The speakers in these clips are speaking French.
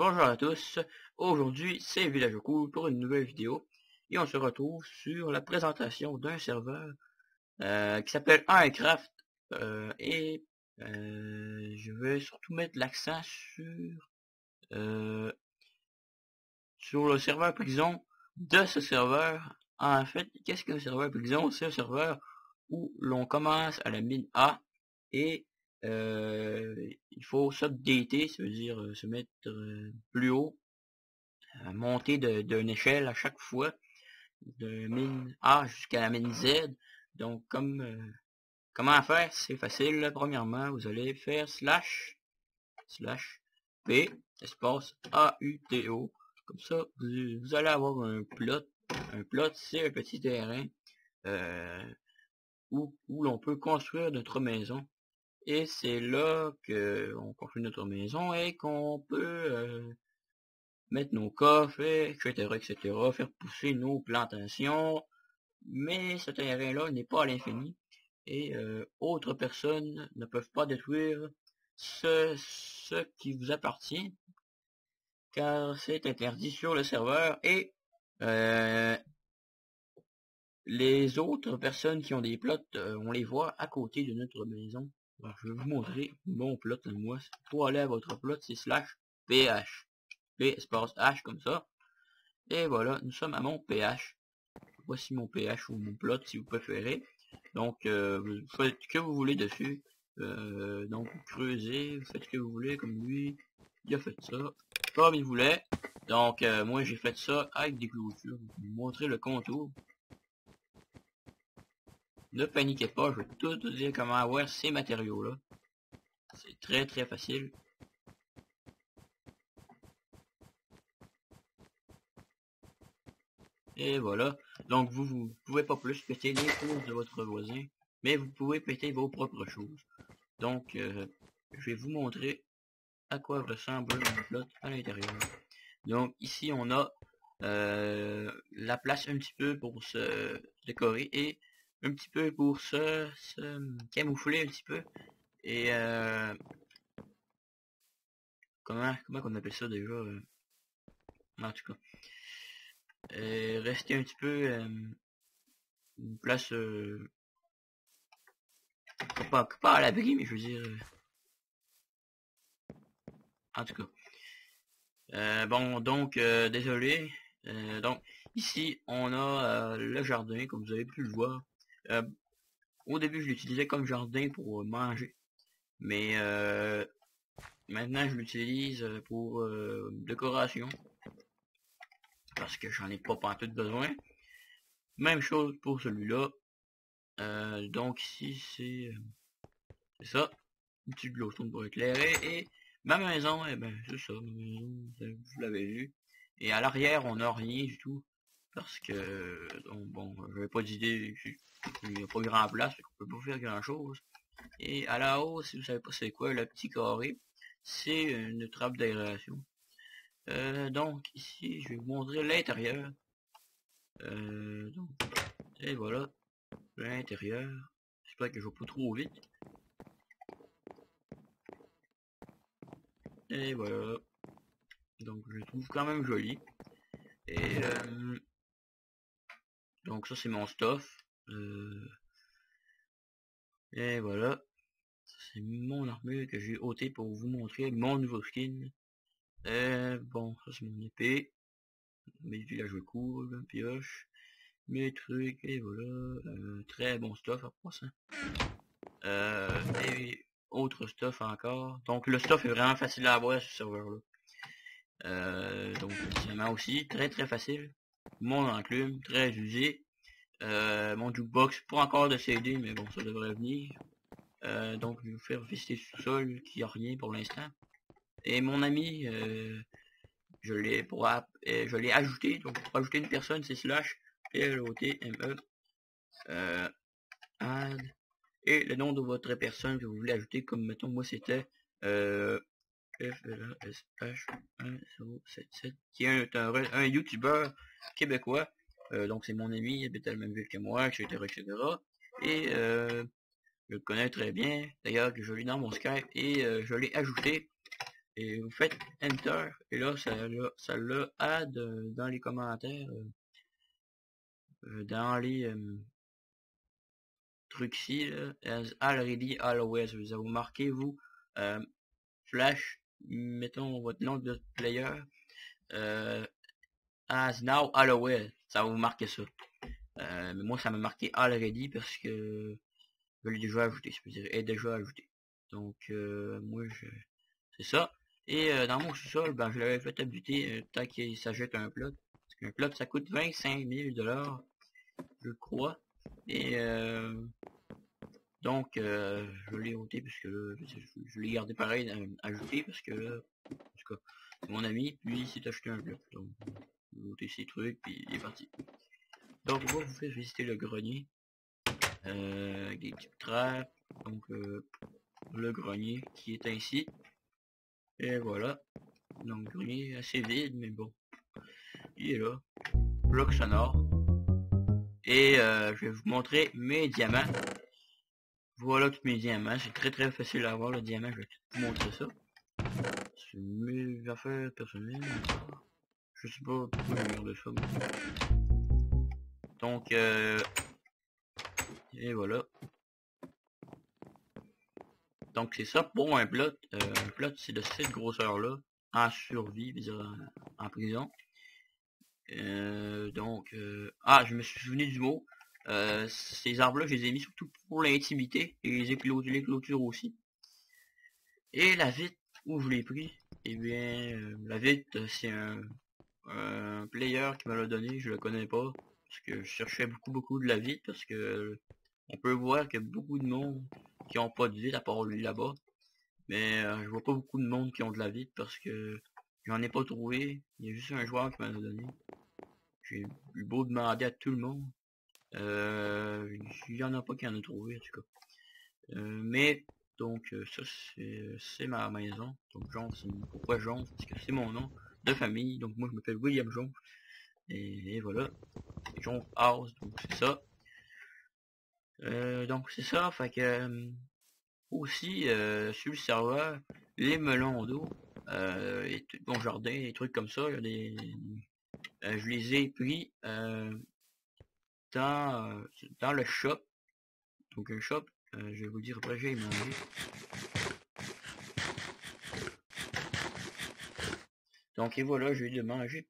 Bonjour à tous, aujourd'hui c'est Village Cool pour une nouvelle vidéo et on se retrouve sur la présentation d'un serveur qui s'appelle Minecraft et je vais surtout mettre l'accent euh, sur le serveur prison de ce serveur. En fait, qu'est-ce qu'un serveur prison? C'est un serveur où l'on commence à la mine A et il faut s'updater, ça veut dire se mettre plus haut, monter d'une échelle à chaque fois, de mine A jusqu'à la mine Z. Donc comment faire? C'est facile. Premièrement, vous allez faire slash P espace AUTO. Comme ça, vous allez avoir un plot. Un plot, c'est un petit terrain où l'on peut construire notre maison. Et c'est là qu'on construit notre maison et qu'on peut mettre nos coffres, etc., faire pousser nos plantations. Mais ce terrain-là n'est pas à l'infini. Et autres personnes ne peuvent pas détruire ce qui vous appartient, car c'est interdit sur le serveur. Et les autres personnes qui ont des plots, on les voit à côté de notre maison. Alors, je vais vous montrer mon plot à moi. Pour aller à votre plot, c'est slash ph. P espace H comme ça. Et voilà, nous sommes à mon pH. Voici mon pH ou mon plot si vous préférez. Donc, vous faites ce que vous voulez dessus. Donc, vous creusez, vous faites ce que vous voulez, comme lui. Il a fait ça, comme il voulait. Donc, moi, j'ai fait ça avec des clôtures. Je vais vous montrer le contour. Ne paniquez pas, je vais tout vous dire comment avoir ces matériaux-là. C'est très très facile. Et voilà. Donc vous pouvez pas plus péter les choses de votre voisin, mais vous pouvez péter vos propres choses. Donc je vais vous montrer à quoi ressemble mon plot à l'intérieur. Donc ici on a la place un petit peu pour se décorer et un petit peu pour se camoufler un petit peu. Et comment on appelle ça déjà? En tout cas. Rester un petit peu une place pas à l'abri, mais je veux dire en tout cas. Bon, donc désolé. Donc ici on a le jardin, comme vous avez pu le voir. Au début je l'utilisais comme jardin pour manger, mais maintenant je l'utilise pour décoration, parce que j'en ai pas pantoute besoin. Même chose pour celui-là. Donc ici c'est ça, une petite glowstone pour éclairer. Et ma maison, eh ben c'est ça, ma maison, vous l'avez vu. Et à l'arrière on n'a rien du tout, parce que donc, bon, j'avais pas d'idée, il n'y a pas grand place, on peut pas faire grand chose. Et à la haut, si vous savez pas c'est quoi, le petit carré, c'est une trappe d'aération. Donc ici je vais vous montrer l'intérieur. Donc, et voilà l'intérieur. J'espère que je vais pas trop vite. Et voilà. Donc je le trouve quand même joli. Et donc ça c'est mon stuff. Et voilà. C'est mon armure que j'ai ôté pour vous montrer mon nouveau skin. Bon, ça c'est mon épée. Mes villages cool, pioche. Mes trucs, et voilà. Très bon stuff à passant. Et autre stuff encore. Donc le stuff est vraiment facile à avoir sur ce serveur là. Donc finalement aussi très très facile. Mon enclume, très usé. Mon jukebox, pas encore de CD, mais bon ça devrait venir. Donc je vais vous faire visiter le sous-sol qui a rien pour l'instant. Et mon ami, je l'ai ajouté. Donc pour ajouter une personne, c'est slash PLOTME add, et le nom de votre personne que vous voulez ajouter, comme mettons moi c'était FLASH1077, qui est un youtubeur québécois. Donc c'est mon ami, il habite à la même ville que moi, etc. Et je le connais très bien, d'ailleurs que je l'ai dans mon Skype, et je l'ai ajouté. et vous faites Enter, et là ça le add dans les commentaires, dans les trucs ici, là, as already always, vous avez marqué vous, flash, mettons votre nom de player, as now always, ça va vous marquer ça. Mais moi ça m'a marqué already parce que je l'ai déjà ajouté, je peux dire, est déjà ajouté. Donc moi c'est ça. Et dans mon sous-sol, ben je l'avais fait habiter tant qu'il s'achète un plot. Parce qu'un plot ça coûte 25 000 $, je crois. Et donc je l'ai ôté parce que là, je l'ai gardé pareil ajouté parce que là, en tout cas, c'est mon ami, puis il s'est acheté un plot. Donc j'ai ôté ses trucs, puis il est parti. Donc on va vous faire visiter le grenier. Des petites trappes, donc le grenier qui est ainsi, et voilà, donc le grenier assez vide, mais bon, il est là, bloc sonore, et je vais vous montrer mes diamants. Voilà tous mes diamants, c'est très facile à avoir le diamant, je vais vous montrer ça. C'est mes affaires personnelles, je sais pas pourquoi je regarde ça, donc et voilà. Donc c'est ça pour un plot. Un plot c'est de cette grosseur là, en survie, en prison. Ah, je me suis souvenu du mot. Ces arbres là je les ai mis surtout pour l'intimité et les clôtures aussi. Et la vitre où je l'ai pris, et bien la vitre c'est un player qui me l'a donné, je le connais pas. Parce que je cherchais beaucoup de la vitre parce que on peut voir qu'il y a beaucoup de monde qui ont pas de vitre à part lui là-bas. Mais je vois pas beaucoup de monde qui ont de la vitre parce que j'en ai pas trouvé. Il y a juste un joueur qui m'en a donné. J'ai eu beau demander à tout le monde. Il y en a pas qui en a trouvé en tout cas. Mais donc ça c'est ma maison. Donc Jonf, pourquoi Jonf? Parce que c'est mon nom de famille. Donc moi je m'appelle William Jonf. Et voilà. Jonf House, donc c'est ça. Donc c'est ça, fait que aussi sur le serveur, les melons d'eau, et mon jardin, des trucs comme ça, je les ai pris dans le shop. Donc un shop, je vais vous dire après j'ai mangé. Donc et voilà, je vais de manger.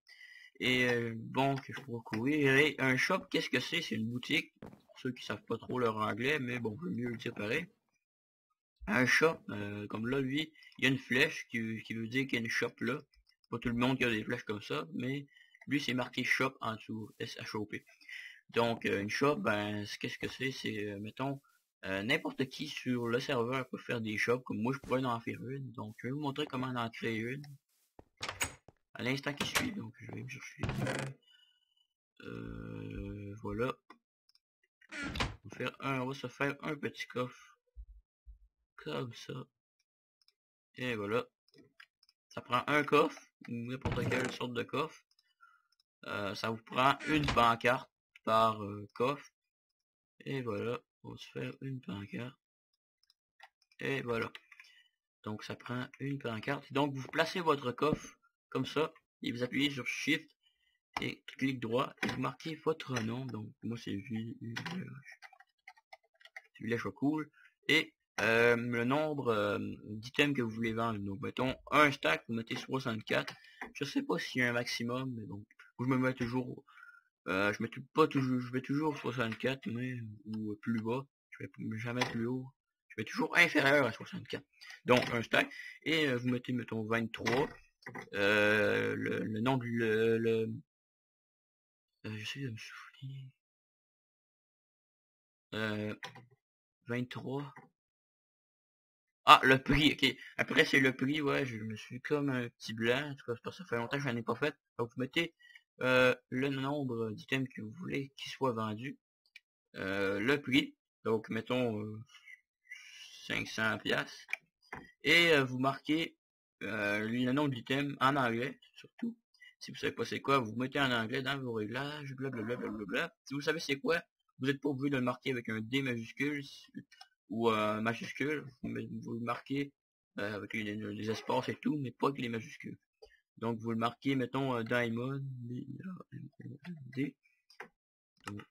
Et bon, que je pourrais courir. Et un shop, qu'est-ce que c'est? C'est une boutique. Pour ceux qui savent pas trop leur anglais, mais bon, je veux mieux le dire pareil. Un shop, comme là, lui, il y a une flèche qui veut dire qu'il y a une shop là. Pas tout le monde qui a des flèches comme ça, mais lui, c'est marqué shop en dessous, S-H-O-P. Donc, une shop, ben, qu'est-ce que c'est? C'est, mettons, n'importe qui sur le serveur peut faire des shops, comme moi, je pourrais en faire une. Donc, je vais vous montrer comment en créer une. À l'instant qui suit, donc, je vais me chercher. Voilà. On va se faire un petit coffre. Comme ça. Et voilà. Ça prend un coffre, ou n'importe quelle sorte de coffre. Ça vous prend une pancarte par coffre. Et voilà, on va se faire une pancarte. Et voilà. Donc ça prend une pancarte. Donc vous placez votre coffre comme ça, et vous appuyez sur Shift et clic droit, et vous marquez votre nom. Donc moi c'est Village cool. Et le nombre d'items que vous voulez vendre. Donc mettons un stack, vous mettez 64. Je sais pas s'il y a un maximum, mais bon, je me mets toujours, je mets toujours 64, mais ou plus bas. Je vais jamais plus haut. Je vais toujours inférieur à 64. Donc un stack et vous mettez mettons 23. Le nom de j'essaie de me souvenir. 23. Ah, le prix, ok. Après, c'est le prix, ouais, je me suis comme un petit blanc, en tout cas, parce que ça fait longtemps que je n'en ai pas fait. Donc, vous mettez le nombre d'items que vous voulez qu'ils soient vendus, le prix, donc mettons 500 piastres, et vous marquez le nombre d'items en anglais, surtout. Si vous savez pas c'est quoi, vous mettez en anglais dans vos réglages, blablabla. Si vous savez c'est quoi, vous n'êtes pas obligé de le marquer avec un D majuscule ou majuscule, vous le marquez avec les espaces et tout, mais pas avec les majuscules. Donc vous le marquez, mettons Diamond, D,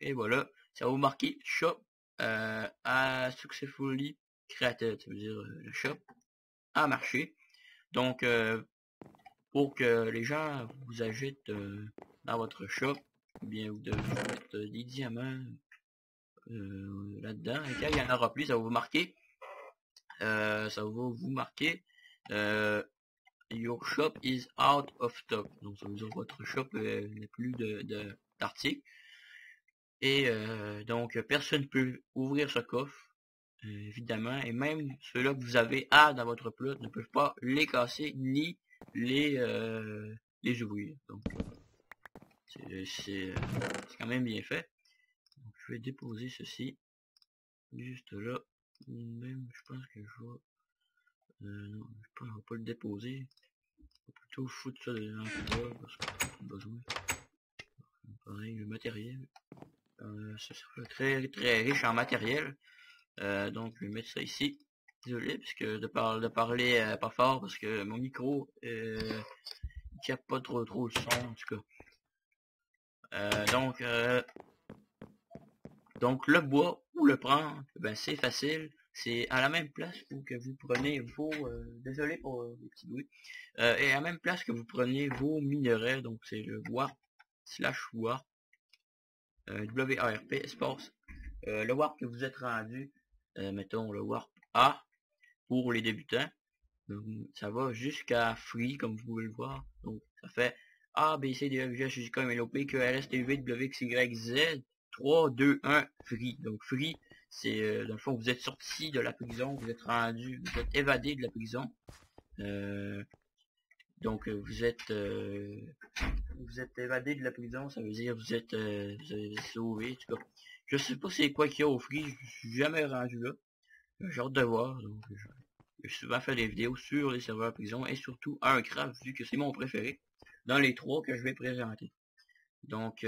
et voilà, ça va vous marquer shop a successfully created, ça veut dire le shop a marché. Donc pour que les gens vous achètent dans votre shop, eh bien vous devez mettre des diamants là-dedans, et quand il y en aura plus, ça va vous marquer your shop is out of stock. Donc ça veut dire que votre shop n'est plus d'articles. Et donc personne ne peut ouvrir ce coffre, évidemment, et même ceux-là que vous avez dans votre plot ne peuvent pas les casser ni les ouvrir. Donc c'est quand même bien fait. Donc je vais déposer ceci juste là. Même je pense que je vais non, je pense que je vais pas le déposer. Je vais plutôt foutre ça dans le couloir parce qu'on n'a pas besoin. Pareil, le matériel. Ça sera très très riche en matériel. Donc je vais mettre ça ici. Désolé puisque de parler pas fort parce que mon micro il capte pas trop le son en tout cas. Donc le bois, où le prendre, ben c'est facile. C'est à la même place où que vous prenez vos... désolé pour les petits bruits. Et à la même place que vous prenez vos minerais. Donc c'est le warp / warp. WARP espace. Le warp que vous êtes rendu. Mettons le warp A pour les débutants. Donc, ça va jusqu'à free comme vous pouvez le voir. Donc ça fait A, B, C, D, E, F, G, H, I, J, K, M, N, O, P, Q, R, S, T, U, V, W, X, Y, Z. 3, 2, 1, free. Donc free, c'est dans le fond vous êtes sorti de la prison, vous êtes rendu, vous êtes évadé de la prison. Donc vous êtes évadé de la prison, ça veut dire vous êtes sauvé. En tout cas, je sais pas c'est quoi qu'il y a au free, je suis jamais rendu là. J'ai hâte de voir. Donc j'ai souvent fait des vidéos sur les serveurs prison et surtout Uncraft vu que c'est mon préféré dans les trois que je vais présenter. Donc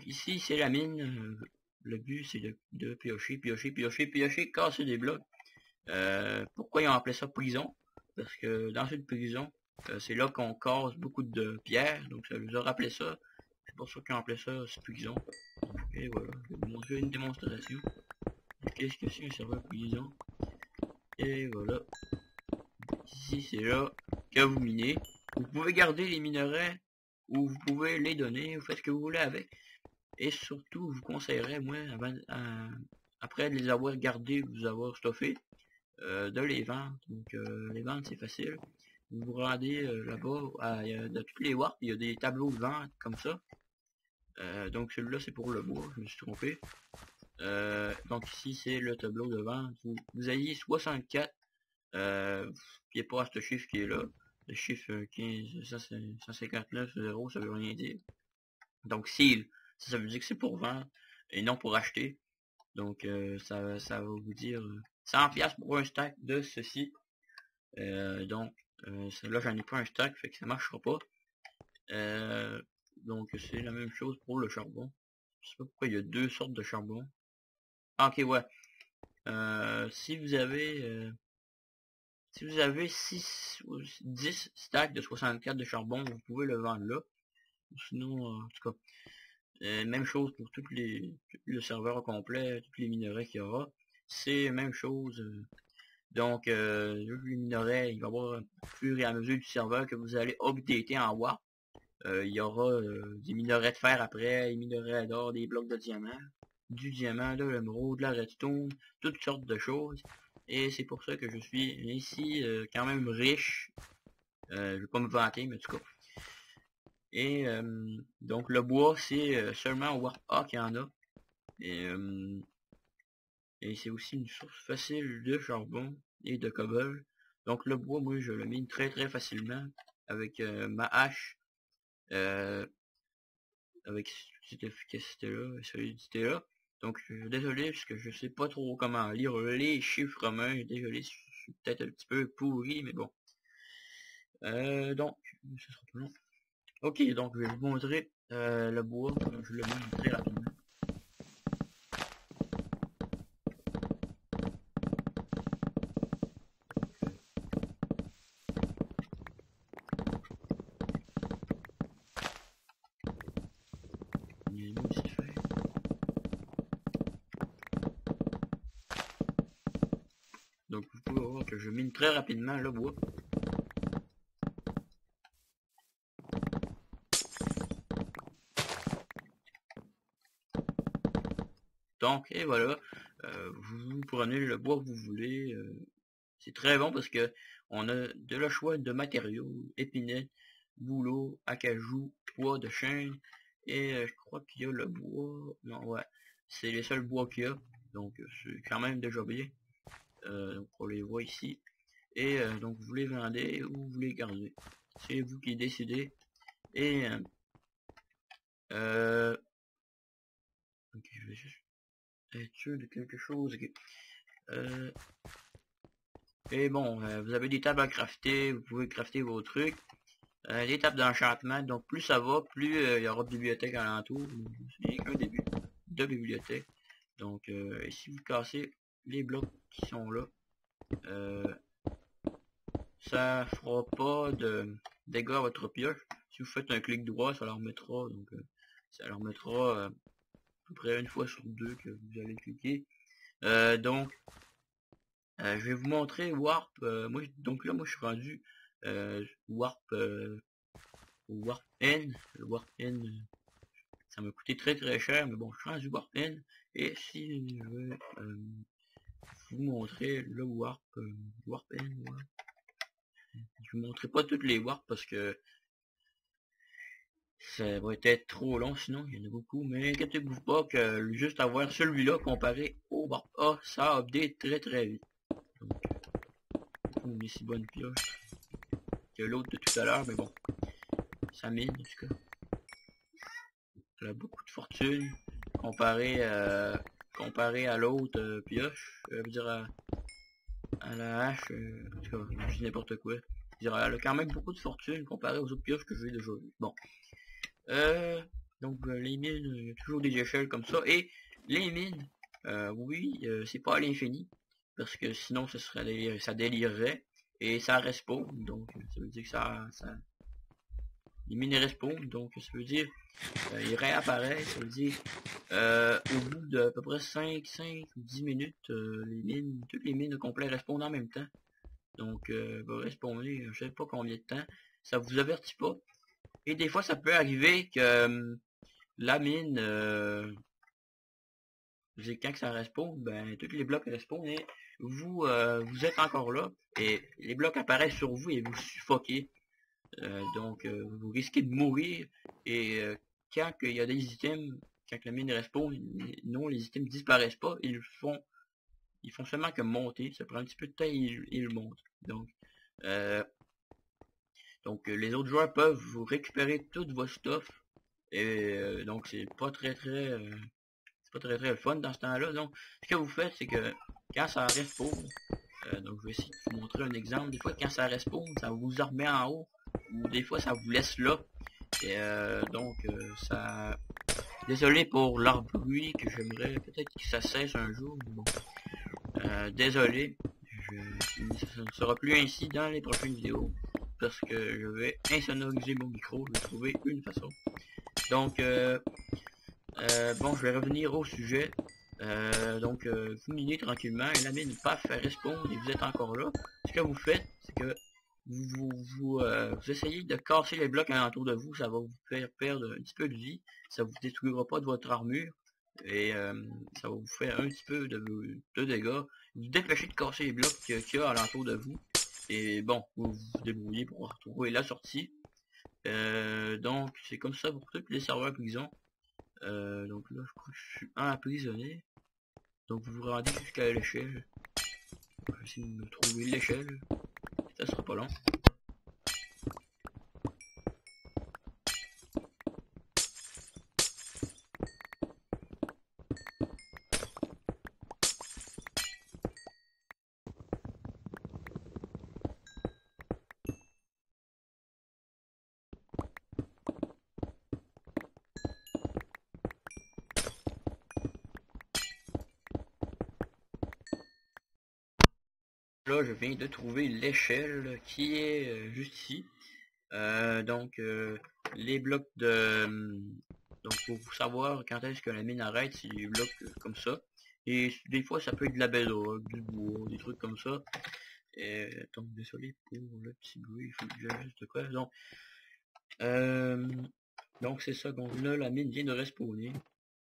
ici c'est la mine, le but c'est de piocher, casser des blocs. Pourquoi ils ont appelé ça prison? Parce que dans cette prison, c'est là qu'on casse beaucoup de pierres, donc ça nous a rappelé ça. C'est pour ça qu'ils ont appelé ça prison. Et voilà, je vais vous montrer une démonstration. Qu'est-ce que c'est un serveur prison? Et voilà. Ici c'est là que vous minez. Vous pouvez garder les minerais ou vous pouvez les donner, vous faites ce que vous voulez avec. Et surtout, je vous conseillerais, moi, après de les avoir gardés, vous avoir stoffé, de les vendre. Donc, les vendre, c'est facile. Vous vous rendez là-bas, dans toutes les warps, il y a des tableaux de vente comme ça. Donc, celui-là, c'est pour le bois, je me suis trompé. Donc, ici, c'est le tableau de vente. Vous ayez 64, il n'y a pas ce chiffre qui est là. Le chiffre 15, 159, 0, ça veut rien dire. Donc, seal, ça veut dire que c'est pour vendre et non pour acheter. Donc ça va vous dire 100$ pour un stack de ceci. Donc là j'en ai pas un stack, fait que ça marchera pas. Donc c'est la même chose pour le charbon. Je sais pas pourquoi il y a deux sortes de charbon. Ah, ok, ouais. Si vous avez 10 stacks de 64 de charbon, vous pouvez le vendre là. Sinon, en tout cas, même chose pour le serveur complet, tous les minerais qu'il y aura. C'est la même chose. Donc, les minerais, il va y avoir au fur et à mesure du serveur que vous allez updater en warp. Il y aura des minerais de fer après, des minerais d'or, des blocs de diamant, du diamant, de l'émeraude, de la redstone, toutes sortes de choses. Et c'est pour ça que je suis ici quand même riche. Je vais pas me vanter, mais en tout cas. Et donc le bois c'est seulement au Warp A qu'il y en a. Et c'est aussi une source facile de charbon et de cobble. Donc le bois, moi je le mine très très facilement avec ma hache. Avec cette efficacité là, solidité là. Donc désolé parce que je sais pas trop comment lire les chiffres romains. Désolé, je suis peut-être un petit peu pourri, mais bon. Donc, ce sera pas long. Ok, donc je vais vous montrer le bois, je le montre très rapidement. pouvez voir que je mine très rapidement le bois. Donc, et voilà, vous prenez le bois que vous voulez. C'est très bon parce que on a de le choix de matériaux, épinette, bouleau, acajou, bois de chêne, et je crois qu'il y a le bois. Non, ouais, c'est les seuls bois qu'il y a, donc c'est quand même déjà bien. Donc on les voit ici. Et donc vous les vendez ou vous les gardez. C'est vous qui décidez. Et ok, je vais juste être sûr de quelque chose. Okay. Et bon, vous avez des tables à crafter, vous pouvez crafter vos trucs. Des tables d'enchantement, donc plus ça va, plus il y aura de bibliothèques alentour. C'est rien qu'un début de bibliothèque. Donc si vous cassez les blocs qui sont là, ça fera pas de dégâts à votre pioche. Si vous faites un clic droit, ça leur mettra, donc ça leur mettra à peu près une fois sur deux que vous allez cliquer. Donc je vais vous montrer Warp. Donc là, moi je suis rendu Warp Warp N. Le Warp N, ça m'a coûté très cher, mais bon, je suis rendu Warp N. Et si je vais vous montrer le Warp Warp N, ouais. Je vous montrerai pas toutes les Warp parce que ça va être trop long, sinon il y en a beaucoup. Mais inquiétez-vous pas que juste avoir celui-là comparé au Warp A, ça update très vite. Donc, une si bonne pioche que l'autre de tout à l'heure, mais bon, ça mine en tout cas. Elle a beaucoup de fortune comparé à l'autre pioche, je veux dire à la hache, en tout cas, je dis n'importe quoi. Je veux dire, elle a quand même beaucoup de fortune comparé aux autres pioches que j'ai déjà vues. Bon. Donc les mines, il y a toujours des échelles comme ça. Et les mines, oui, c'est pas à l'infini. Parce que sinon ça délirerait. Et ça respawn. Donc ça veut dire que les mines respawn. Donc ça veut dire il réapparaît. Ça veut dire au bout de à peu près 5 ou 10 minutes, toutes les mines au complet respawn en même temps. Donc va respawner, je sais pas combien de temps. Ça vous avertit pas. Et des fois, ça peut arriver que la mine, quand ça respawn, ben tous les blocs respawn et vous êtes encore là et les blocs apparaissent sur vous et vous suffoquez. Donc vous risquez de mourir et quand il y a des items, quand la mine respawn, non, les items disparaissent pas, ils font seulement que monter. Ça prend un petit peu de temps et ils montent. Donc les autres joueurs peuvent vous récupérer tout votre stuff. Et donc c'est pas très le fun dans ce temps-là. Donc ce que vous faites, c'est que quand ça respawn, donc je vais essayer de vous montrer un exemple. Des fois quand ça respawn, ça vous remet en haut, ou des fois ça vous laisse là. Et donc ça. Désolé pour leur bruit que j'aimerais peut-être que ça cesse un jour. Mais bon. Désolé. Ça ne sera plus ainsi dans les prochaines vidéos. Parce que je vais insonoriser mon micro, je vais trouver une façon. Donc, bon, je vais revenir au sujet. Donc, vous minez tranquillement et la mine, paf, elle respawn et vous êtes encore là. Ce que vous faites, c'est que vous essayez de casser les blocs alentour de vous, ça va vous faire perdre un petit peu de vie, ça vous détruira pas de votre armure, et ça va vous faire un petit peu de dégâts. Vous dépêchez de casser les blocs qu'il y a alentour de vous, et bon, vous vous débrouillez pour retrouver la sortie. Donc c'est comme ça pour tous les serveurs prison. Donc là je crois que je suis emprisonné. Donc vous vous rendez jusqu'à l'échelle. Je vais essayer de me trouver l'échelle. Ça sera pas long. Là, je viens de trouver l'échelle qui est juste ici. Donc, les blocs de... donc, pour savoir quand est-ce que la mine arrête, c'est des blocs comme ça. Et des fois ça peut être de la bedrock, du bois, des trucs comme ça. Et donc désolé pour le petit bruit, il faut que j'ajuste de quoi. Donc c'est ça, donc là la mine vient de respawner.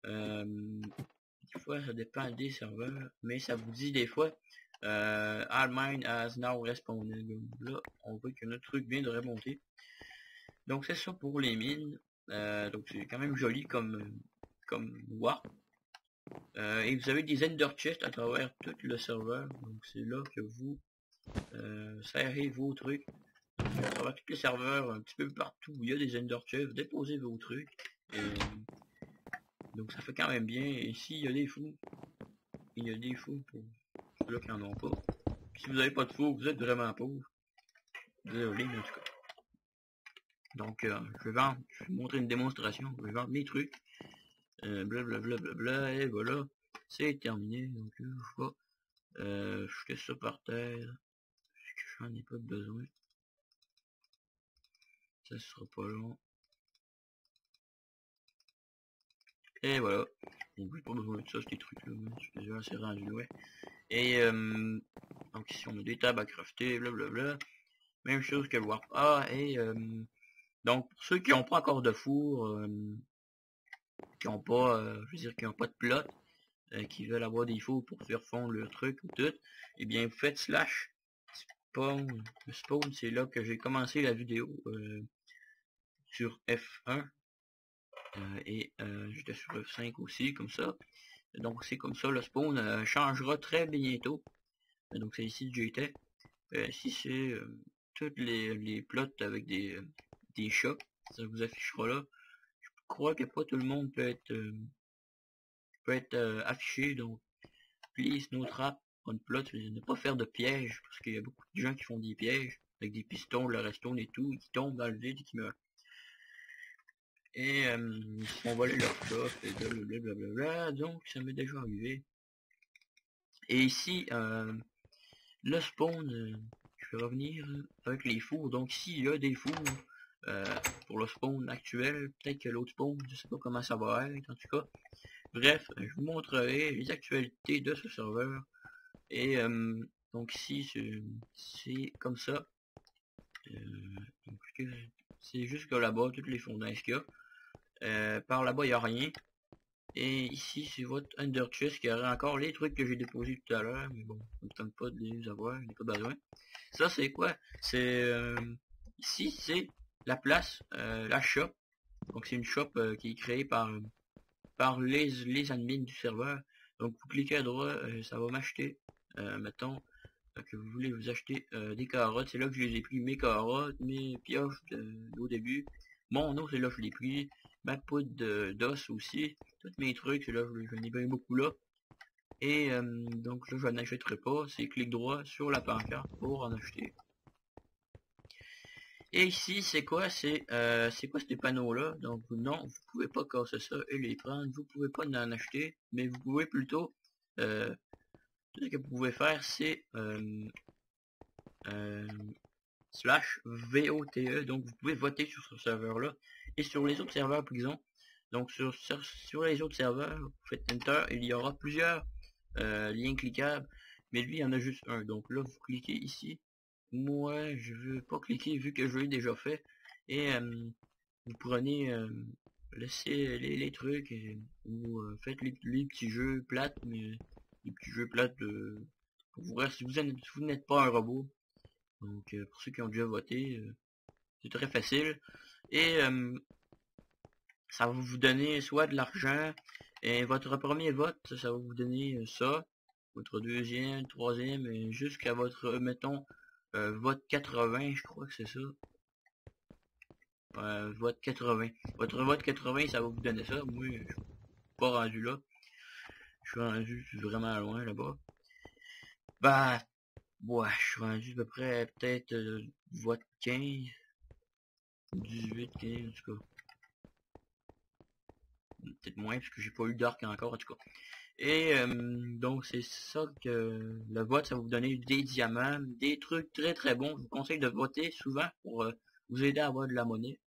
Des fois ça dépend des serveurs, mais ça vous dit des fois All mine has now respawned. Donc là on voit que notre truc vient de remonter. Donc c'est ça pour les mines. Donc c'est quand même joli comme warp. Et vous avez des ender chests à travers tout le serveur. Donc c'est là que vous serrez vos trucs. À travers tous les serveurs, un petit peu partout où il y a des ender chests, vous déposez vos trucs. Et donc ça fait quand même bien. Et s'il y a des fous, il y a des fous pour ceux-là qui en ont pas. Si vous n'avez pas de fous, vous êtes vraiment pauvre. Désolé, mais en tout cas. Donc je vais vous montrer une démonstration. Je vais vendre mes trucs. Blablabla, et voilà. C'est terminé. Donc je vais jeter ça par terre. Parce que j'en ai pas besoin. Ça sera pas long. Et voilà. Donc j'ai pas besoin de ça, ces trucs là. Je suis déjà assez rendu loin. Et donc ici on a des tables à crafter, blablabla. Même chose que le warp. Ah, et donc pour ceux qui n'ont pas encore de four, qui n'ont pas, je veux dire qui n'ont pas de plot, qui veulent avoir des fours pour faire fondre leur truc ou tout, et bien vous faites slash spawn. Le spawn c'est là que j'ai commencé la vidéo sur F1 et j'étais sur F5 aussi comme ça. Donc c'est comme ça, le spawn changera très bientôt. Donc c'est ici que j'étais. Ici c'est toutes les plots avec des chats. Ça vous affichera là. Je crois que pas tout le monde peut être affiché. Donc please no trap on plot. Ne pas faire de pièges parce qu'il y a beaucoup de gens qui font des pièges avec des pistons, le redstone et tout, et qui tombent dans le vide et qui meurent. Et ils se font voler leur coffre et blablabla. Donc ça m'est déjà arrivé. Et ici le spawn, je vais revenir avec les fours. Donc s'il y a des fours pour le spawn actuel, peut-être que l'autre spawn, je sais pas comment ça va être en tout cas. Bref, je vous montrerai les actualités de ce serveur. Et donc ici c'est comme ça. C'est juste que là-bas, toutes les fournaises qu'il y a. Par là-bas, il n'y a rien. Et ici, c'est votre Ender Chest qui aurait encore les trucs que j'ai déposés tout à l'heure. Mais bon, ça me tente pas de les avoir, il n'y a pas besoin. Ça, c'est quoi? C'est ici, c'est la place, la shop. Donc, c'est une shop qui est créée par les admins du serveur. Donc, vous cliquez à droite, ça va m'acheter. Mettons que vous voulez vous acheter des carottes. C'est là que je les ai pris, mes carottes, mes pioches au début. Mon eau, c'est là que je l'ai pris. Ma poudre d'os aussi. Tous mes trucs, c'est là que j'en ai bien beaucoup là. Et donc là, je n'en achèterai pas. C'est clic droit sur la pancarte pour en acheter. Et ici, c'est quoi? C'est quoi ces panneaux-là? Donc non, vous pouvez pas casser ça et les prendre. Vous pouvez pas en acheter, mais vous pouvez plutôt tout ce que vous pouvez faire, c'est slash VOTE. Donc vous pouvez voter sur ce serveur-là et sur les autres serveurs prison. Donc sur les autres serveurs, vous faites Enter, il y aura plusieurs liens cliquables, mais lui il y en a juste un. Donc là vous cliquez ici. Moi je veux pas cliquer vu que je l'ai déjà fait. Et vous prenez laissez les trucs et vous faites les petits jeux plates, mais les petits jeux plates pour vous si vous n'êtes pas un robot. Donc pour ceux qui ont déjà voté, c'est très facile. Et ça va vous donner soit de l'argent, et votre premier vote, ça va vous donner ça. Votre deuxième, troisième, et jusqu'à votre, mettons, vote 80, je crois que c'est ça. Vote 80. Votre vote 80, ça va vous donner ça. Moi, je suis pas rendu là. Je suis rendu vraiment loin là-bas. Bah, ouais, je suis rendu à peu près peut-être vote 15. 18, 15, en tout cas. Peut-être moins, parce que j'ai pas eu d'arc encore, en tout cas. Et donc, c'est ça que le vote, ça va vous donner des diamants, des trucs très très bons. Je vous conseille de voter souvent pour vous aider à avoir de la monnaie.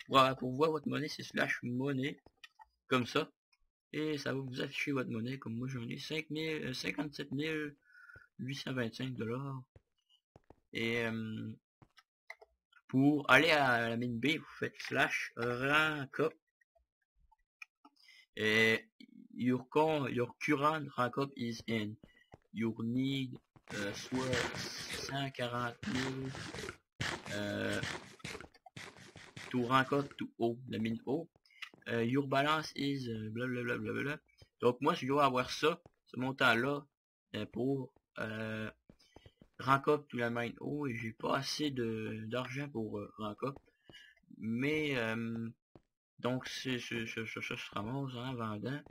Pour voir votre monnaie, c'est slash monnaie, comme ça. et ça va vous afficher votre monnaie, comme moi j'en ai 57 825 $. Et pour aller à la mine B, vous faites slash rancop et your current rancop is in. You need soit 140 000 to rancop to O, la mine O. Your balance is blablabla. Donc moi je dois avoir ça, ce montant là pour rancop to la mine O, et j'ai pas assez d'argent pour rancop. Mais donc ça se ramasse en vendant.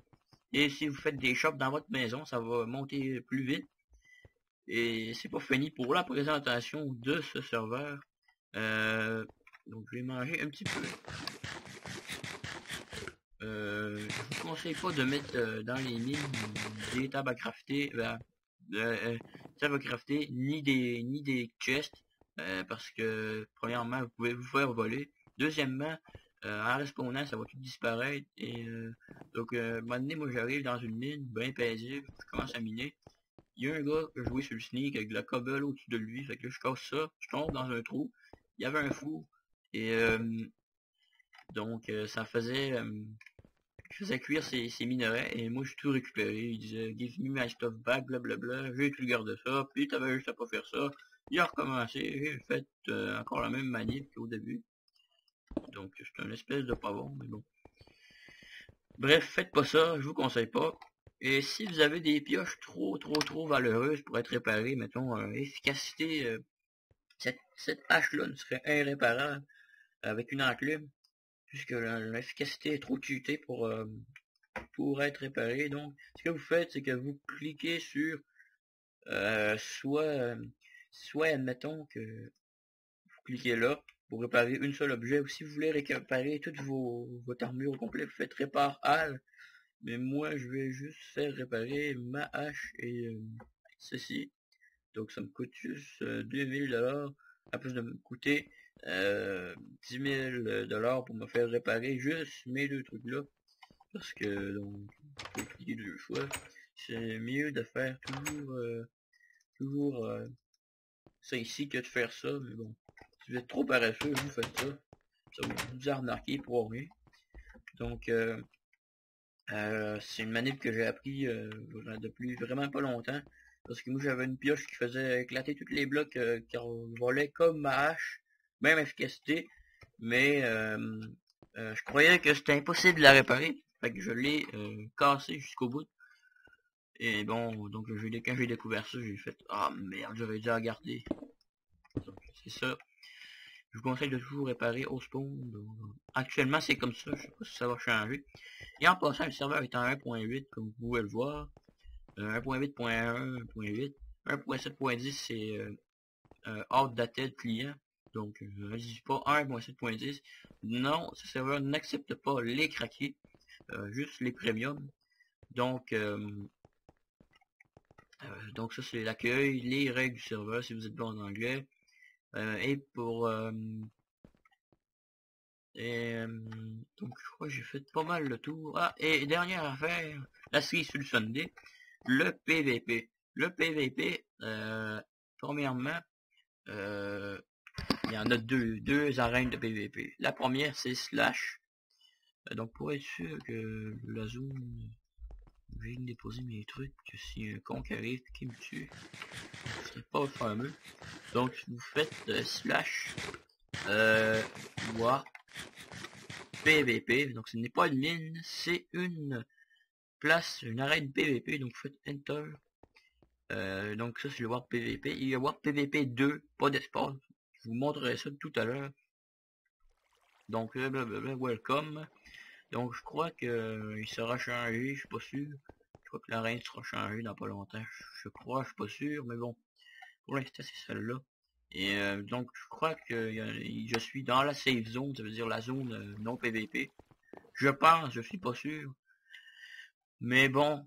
Et si vous faites des shops dans votre maison, ça va monter plus vite. Et c'est pas fini pour la présentation de ce serveur. Donc je vais manger un petit peu. Je vous conseille pas de mettre dans les mines des tables à crafter, tables à crafter, ni des chests, parce que premièrement vous pouvez vous faire voler. Deuxièmement, en respawnant ça va tout disparaître. Et donc un moment donné, moi j'arrive dans une mine bien paisible, je commence à miner. Il y a un gars qui a joué sur le sneak avec de la cobble au-dessus de lui, fait que là, je casse ça, je tombe dans un trou, il y avait un fou, et donc ça faisait cuire ses minerais, et moi j'ai tout récupéré. Il disait give me my stuff back, blablabla, j'ai tout gardé ça, puis t'avais juste à pas faire ça. Il a recommencé, j'ai fait encore la même manip qu'au début. Donc c'est un espèce de pas bon, mais bon. Bref, faites pas ça, je vous conseille pas. Et si vous avez des pioches trop valeureuses pour être réparées, mettons efficacité, cette hache-là ne serait irréparable avec une enclume, puisque l'efficacité est trop cheatée pour être réparée. Donc, ce que vous faites, c'est que vous cliquez sur soit admettons que vous cliquez là pour réparer une seule objet, ou si vous voulez réparer toute votre armure au complet, vous faites répare all. Mais moi, je vais juste faire réparer ma hache et ceci. Donc, ça me coûte juste 2000 $, à plus de me coûter 10 000 $ pour me faire réparer juste mes deux trucs-là. Parce que, donc, faut cliquer deux fois. C'est mieux de faire toujours ça ici que de faire ça. Mais bon, si vous êtes trop paresseux, vous faites ça. Ça va vous arnaquer pour rien. Donc, c'est une manip que j'ai appris depuis vraiment pas longtemps. Parce que moi j'avais une pioche qui faisait éclater tous les blocs qui volaient comme ma hache, même efficacité. Mais je croyais que c'était impossible de la réparer. Fait que je l'ai cassé jusqu'au bout. Et bon, donc quand j'ai découvert ça, j'ai fait ah merde, j'aurais dû la garder. Donc c'est ça. Je vous conseille de toujours réparer au spawn. Donc, actuellement c'est comme ça, je sais pas si ça va changer. Et en passant, le serveur est en 1.8 comme vous pouvez le voir. 1.8.1, 1.8. 1.7.10 c'est outdated client. Donc je dis pas 1.7.10. Non, ce serveur n'accepte pas les craqués, juste les premiums. Donc ça c'est l'accueil, les règles du serveur si vous êtes bon en anglais. Et pour donc je crois que j'ai fait pas mal le tour. Ah, et dernière affaire, la série sur le Sunday, le PVP. Le PVP, premièrement, il y en a deux arènes de PVP. La première c'est slash. Donc pour être sûr que la zone, je viens de déposer mes trucs, que si un con qui arrive qui me tue, c'est pas fameux. Donc vous faites slash warp PVP. Donc ce n'est pas une mine, c'est une place, une arène PVP. Donc vous faites enter. Donc ça c'est le warp PVP. Il y a warp PVP 2, pas d'espace. Je vous montrerai ça tout à l'heure. Donc blablabla, welcome. Donc je crois que il sera changé, je suis pas sûr. Je crois que l'arène sera changée dans pas longtemps. Je crois, je suis pas sûr, mais bon. Pour l'instant c'est celle-là. Et donc je crois que je suis dans la safe zone, ça veut dire la zone non PVP. Je pense, je suis pas sûr. Mais bon,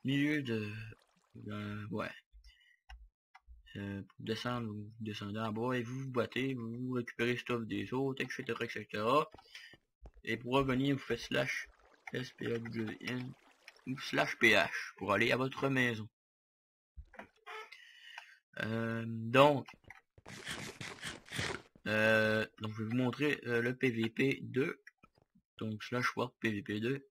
milieu de ouais. Pour descendre, vous descendez en bas et vous vous battez, vous récupérez le stuff des autres, etc. etc. Et pour revenir, vous faites slash SPAWN ou /PH pour aller à votre maison. Donc je vais vous montrer le PVP 2. Donc /word PVP 2.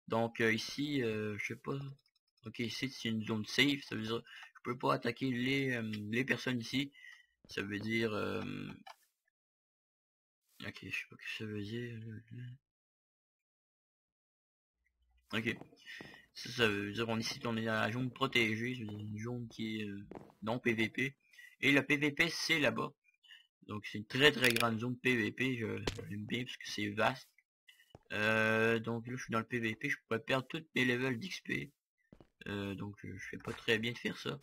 Donc ici, je sais pas. Ok, ici c'est une zone safe, ça veut dire je peux pas attaquer les personnes ici. Ça veut dire ok, je sais pas ce que ça veut dire. Ok, ça veut dire on est dans la zone protégée, une zone qui est non PVP. Et le PVP c'est là-bas. Donc c'est une très grande zone PVP, j'aime bien parce que c'est vaste. Donc là je suis dans le PVP, je pourrais perdre tous mes levels d'XP. Donc je fais pas très bien de faire ça.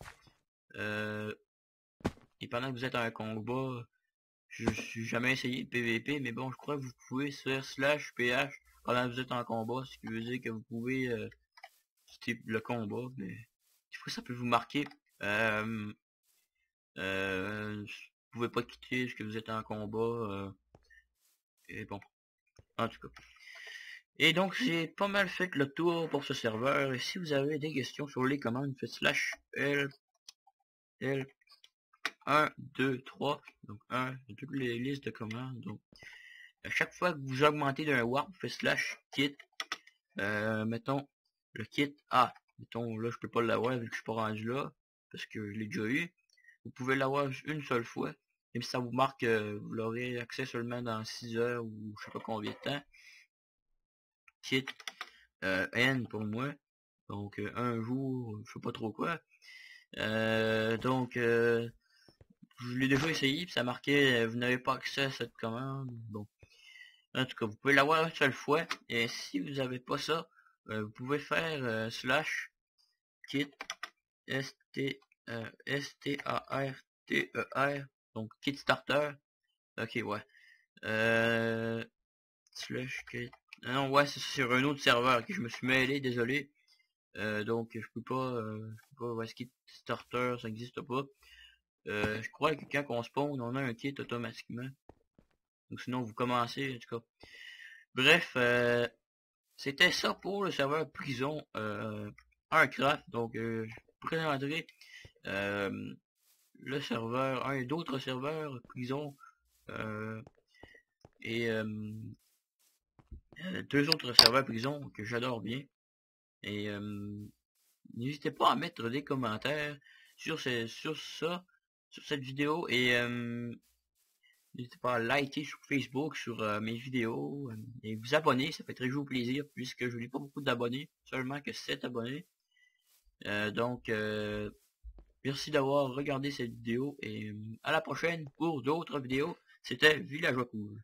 Et pendant que vous êtes en combat, je suis jamais essayé de PVP, mais bon je crois que vous pouvez faire /PH pendant que vous êtes en combat, ce qui veut dire que vous pouvez quitter le combat, mais des fois ça peut vous marquer. Vous pouvez pas quitter parce que vous êtes en combat. Et bon, en tout cas. Et donc j'ai pas mal fait le tour pour ce serveur. Et si vous avez des questions sur les commandes, faites /L 1, 2, 3. Donc 1, toutes les listes de commandes. Donc à chaque fois que vous augmentez d'un warp, vous faites /kit. Mettons le kit A. Mettons là je peux pas l'avoir vu que je suis pas rendu là. Parce que je l'ai déjà eu. Vous pouvez l'avoir une seule fois. Même si ça vous marque vous l'aurez accès seulement dans 6 heures ou je sais pas combien de temps. Kit N pour moi. Donc un jour, je sais pas trop quoi. Donc je l'ai déjà essayé, puis ça marquait vous n'avez pas accès à cette commande. Bon. En tout cas, vous pouvez l'avoir une seule fois. Et si vous n'avez pas ça, vous pouvez faire /kit STARTER. Donc kit starter. Ok ouais. /kit. Non ouais, c'est sur un autre serveur que je me suis mêlé, désolé. Donc je peux pas ouais, kit starter, ça n'existe pas. Je crois que quand on spawn, on a un kit automatiquement. Donc sinon vous commencez, en tout cas. Bref, c'était ça pour le serveur prison Aircraft. Donc je présenterai le serveur, un et d'autres serveurs prison et deux autres serveurs prison que j'adore bien. Et n'hésitez pas à mettre des commentaires sur cette vidéo et n'hésitez pas à liker sur Facebook, sur mes vidéos et vous abonner, ça fait très chaud plaisir puisque je n'ai pas beaucoup d'abonnés, seulement que 7 abonnés. Donc merci d'avoir regardé cette vidéo et à la prochaine pour d'autres vidéos. C'était Villageois Cool.